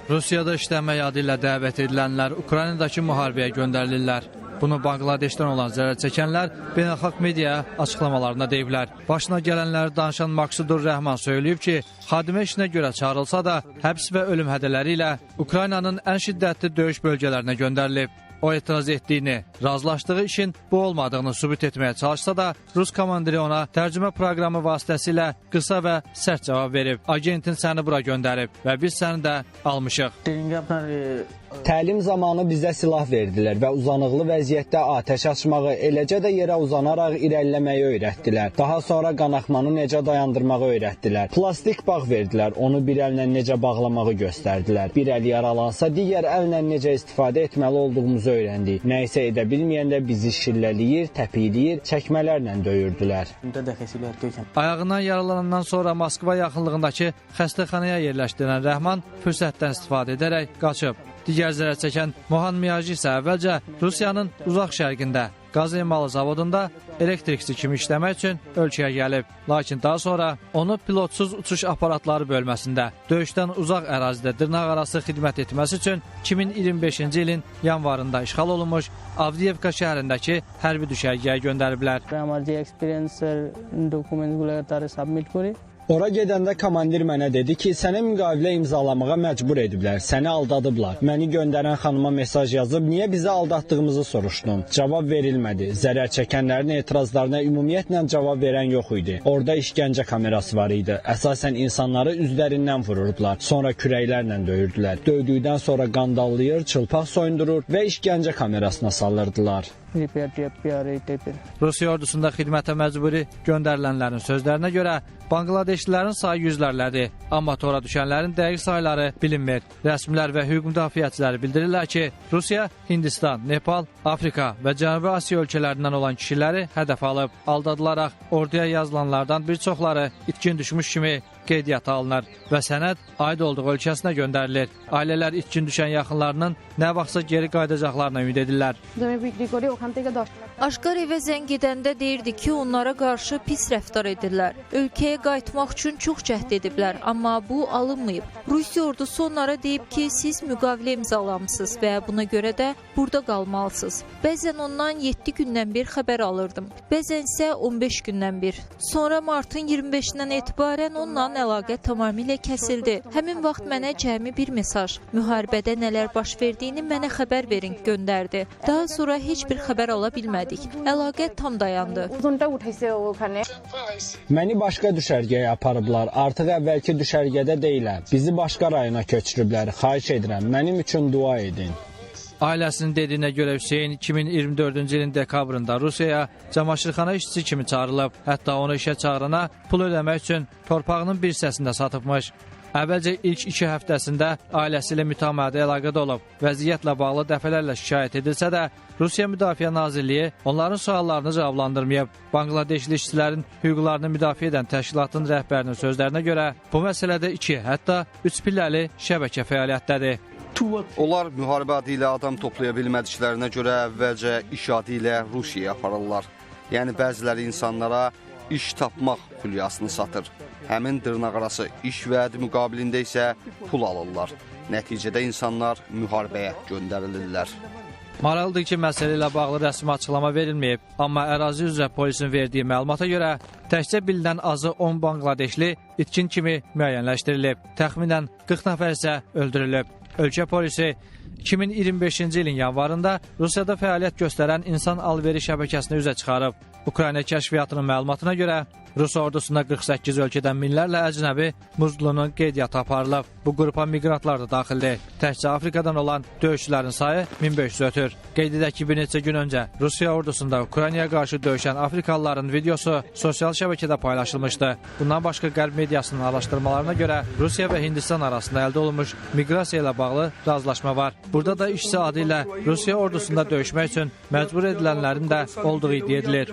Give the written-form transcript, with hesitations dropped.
Rusiyada işləmək adı ilə dəvət edilənlər Ukraynadakı müharibəyə göndərilirlər. Bunu Bangladeşdən olan zərər çəkənlər beynəlxalq mediaya açıqlamalarında deyiblər. Başına gələnləri danışan Maqsudur Rəhman söyləyib ki, xadimə işinə görə çağrılsa da, həbs və ölüm hədələri ilə Ukraynanın ən şiddətli döyüş bölgələrinə göndərilib. O etiraz etdiyini, razılaşdığı işin bu olmadığını sübut etməyə çalışsa da, Rus komandiri ona tərcümə proqramı vasitəsilə qısa və sərt cavab verib. Agentin səni bura göndərib və biz səni də almışıq. Təlim zamanı bizə silah verdilər və uzanıqlı vəziyyətdə atəş açmağı, eləcə də yerə uzanaraq irəliləməyi öyrətdilər. Daha sonra qanaxmanı necə dayandırmağı öyrətdilər. Plastik bağ verdilər, onu bir əllə necə bağlamağı göstərdilər. Bir əl yaralansa, digər əllə necə istifadə etməli olduğumuzu öyrəndik. Nə isə edə bilməyəndə bizi şillələyir, təpikləyir, çəkmələrlə döyürdülər. Ayağından yaralanandan sonra Moskva yaxınlığındakı xəstəxanaya yerləşdirən Rəhman fürsətdən istifadə edərək qaçıb. Digər zərər çəkən Mohan Miyaji isə əvvəlcə Rusiyanın uzaq şərqində qaz emalı zavodunda elektrikçi kimi işləmək üçün ölkəyə gəlib. Lakin daha sonra onu pilotsuz uçuş aparatları bölməsində döyüşdən uzaq ərazidə dırnaqarası xidmət etməsi üçün 2025-ci ilin yanvarında işğal olunmuş Avdiyevka şəhərindəki hərbi düşərgəyə göndəriblər. Ora gedəndə komandir mənə dedi ki, səni müqavilə imzalamağa məcbur ediblər, səni aldadıblar. Məni göndərən xanıma mesaj yazıb, niyə bizi aldatdığımızı soruşdum. Cavab verilmədi. Zərər çəkənlərin etirazlarına ümumiyyətlə cavab verən yox idi. Orada işgəncə kamerası var idi. Əsasən insanları üzlərindən vururdular. Sonra kürəklərlə döyürdülər. Döydükdən sonra qandallayır, çılpaq soyundurur və işgəncə kamerasına salırdılar. Rusiya ordusunda xidmətə məcburi göndərilənlərin sözlərinə görə Bangladeşlilərin sayı yüzlərlədir, amma tora düşənlərin dəqiq sayları bilinmir. Rəsmilər və hüquq müdafiəçiləri bildirirlər ki, Rusiya, Hindistan, Nepal, Afrika və Cənubi Asiya ölkələrindən olan kişiləri hədəf alıb, aldadılaraq orduya yazılanlardan bir çoxları itkin düşmüş kimi qeydiyyata alınır və sənəd aid olduğu ölkəsinə göndərilir. Ailələr itkin düşən yaxınlarının nə vaxtsa geri qayıdacaqlarına ümid edirlər. Aşqar evə zəng edəndə deyirdi ki, onlara qarşı pis rəftar edirlər. Ölkəyə qayıtmaq üçün çox cəhd ediblər, amma bu alınmayıb. Rusiya ordusu onlara deyib ki, siz müqavilə imzalamısınız və buna görə də burada qalmalısınız. Bəzən ondan 7 gündən bir xəbər alırdım, bəzən isə 15 gündən bir. Sonra martın 25-dən etibarən onunla əlaqə tamamilə kəsildi. Həmin vaxt mənə cəmi bir mesaj, müharibədə nələr baş verdiyini mənə xəbər verin göndərdi. Daha sonra heç bir xəbər ala bilmədik. Əlaqə tam dayandı. Məni başqa düşərgəyə aparıblar. Artıq əvvəlki düşərgədə deyiləm. Bizi başqa rayona köçürüblər. Xahiş edirəm, mənim üçün dua edin. Ailəsinin dediyinə görə Hüseyin 2024-cü ilin dekabrında Rusiyaya camaşırxana işçisi kimi çağrılıb. Hətta onu işə çağırana pul ödəmək üçün torpağının bir hissəsində satıbmış. Əvvəlcə ilk 2 həftəsində ailəsi ilə mütəmadi əlaqədə olub. Vəziyyətlə bağlı dəfələrlə şikayət edilsə də, Rusiya Müdafiə Nazirliyi onların suallarını cavablandırmayıb. Bangladeşli işçilərin hüquqlarını müdafiə edən təşkilatın rəhbərinin sözlərinə görə bu məsələdə 2, hətta 3 pilləli şəbəkə fəaliyyətdədir. Onlar müharibə adı ilə adam toplaya bilmədiklərinə görə əvvəlcə iş adı ilə Rusiyaya aparırlar. Yəni bəziləri insanlara iş tapmaq hülyasını satır. Həmin dırnaqarası iş vədi müqabilində isə pul alırlar. Nəticədə insanlar müharibəyə göndərilirlər. Maraqlıdır ki, məsələ ilə bağlı rəsmi açıqlama verilməyib, amma ərazi üzrə polisin verdiyi məlumata görə təkcə bilinən azı 10 Bangladeşli itkin kimi müəyyənləşdirilib. Təxminən 40 nəfər isə öldürülüb. Ölkə polisi 2025-ci ilin yanvarında Rusiyada fəaliyyət göstərən insan alveri şəbəkəsini üzə çıxarıb. Ukrayna kəşfiyyatının məlumatına görə Rus ordusunda 48 ölkədən minlərlə əcnəbi muzlunun qeydiyyatı aparılıb. Bu qrupa miqrantlar da daxildir. Təkcə Afrikadan olan döyüşçülərin sayı 1500 ötür. Qeyd edək ki, bir neçə gün öncə Rusiya ordusunda Ukraynaya qarşı döyüşən Afrikalıların videosu sosial şəbəkədə paylaşılmışdı. Bundan başqa Qərb mediasının araşdırmalarına görə Rusiya və Hindistan arasında əldə olunmuş miqrasiya ilə bağlı razılaşma var. Burada da işçi adı ilə Rusiya ordusunda döyüşmək üçün məcbur edilənlərin də olduğu iddia edilir.